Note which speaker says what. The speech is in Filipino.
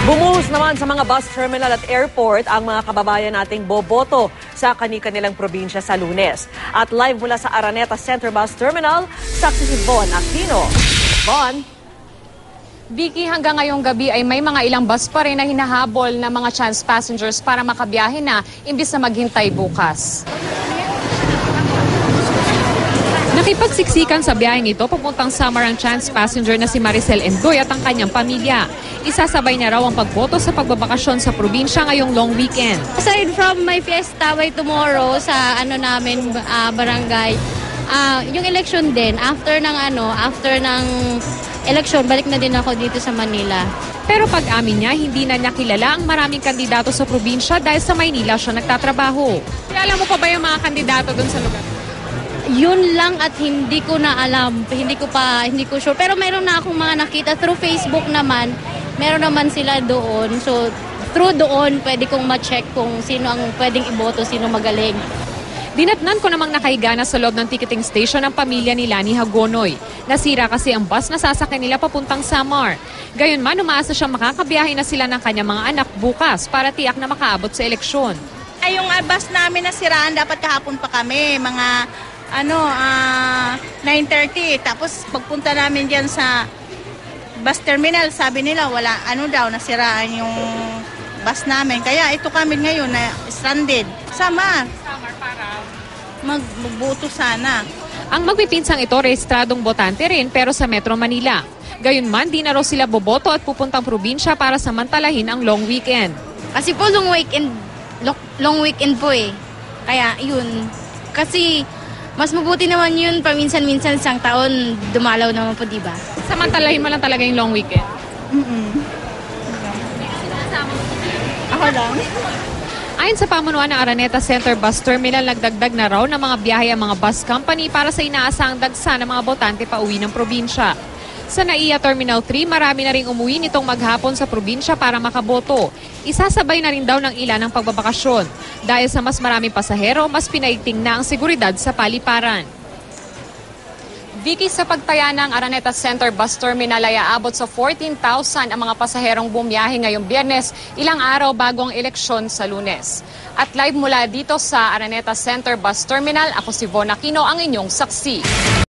Speaker 1: Bumuhos naman sa mga bus terminal at airport ang mga kababayan nating boboto sa kani-kanilang probinsya sa Lunes. At live mula sa Araneta Center Bus Terminal, saksi si Von Aquino. Von?
Speaker 2: Vicky, hanggang ngayong gabi ay may mga ilang bus pa rin na hinahabol ng mga chance passengers para makabiyahe na imbis na maghintay bukas. Nakipagsiksikan sa biyaheng ito papuntang Samar ang chance passenger na si Maricel Endoy at ang kanyang pamilya. Isasabay niya raw ang pagboto sa pagbabakasyon sa probinsya ngayong long weekend.
Speaker 3: Aside from my fiesta by tomorrow sa namin barangay, yung election din after ng election balik na din ako dito sa Manila.
Speaker 2: Pero pag-amin niya, hindi na niya kilala ang maraming kandidato sa probinsya dahil sa Maynila siya nagtatrabaho. Alam mo pa ba yung mga kandidato doon sa lugar?
Speaker 3: Yun lang at hindi ko na alam. Hindi ko sure. Pero meron na akong mga nakita through Facebook naman. Meron naman sila doon. So, through doon, pwede kong ma-check kung sino ang pwedeng iboto, sino magaling.
Speaker 2: Dinatnan ko namang nakahiga na sa loob ng ticketing station ang pamilya ni Lani Hagonoy. Nasira kasi ang bus na sasakyan nila papuntang Samar. Gayunman, umaasa siyang makakabiyahe na sila ng kanyang mga anak bukas para tiyak na makaabot sa eleksyon.
Speaker 4: Ay, yung bus namin nasiraan, dapat kahapon pa kami, mga 9:30. Tapos pagpunta namin diyan sa bus terminal, sabi nila wala, nasiraan yung bus namin. Kaya ito kami ngayon na stranded. Samar para magbuto sana.
Speaker 2: Ang magpipinsang ito, rehistradong botante rin pero sa Metro Manila. Gayunman, di na raw sila boboto at pupuntang probinsya para samantalahin ang long weekend.
Speaker 3: Kasi po long weekend po eh. Kaya yun. Kasi mas mabuti naman yun paminsan-minsan isang taon dumalaw naman po, diba?
Speaker 2: Samantalahin mo lang talaga yung long weekend?
Speaker 4: Ako lang.
Speaker 2: Ayon sa pamunuan ng Araneta Center Bus Terminal, nagdagdag na raw ng mga biyahe ang mga bus company para sa inaasahang dagsa ng mga botante pa uwi ng probinsya. Sa NAIA Terminal 3, marami na ring umuwi nitong maghapon sa probinsya para makaboto. Isasabay na rin daw ng ilan ang pagbabakasyon. Dahil sa mas maraming pasahero, mas pinaigting na ang seguridad sa paliparan. Vicky, sa pagtaya ng Araneta Center Bus Terminal ay aabot sa 14,000 ang mga pasaherong bumiyahe ngayong Biyernes, ilang araw bago ang eleksyon sa Lunes. At live mula dito sa Araneta Center Bus Terminal, ako si Von Aquino, ang inyong saksi.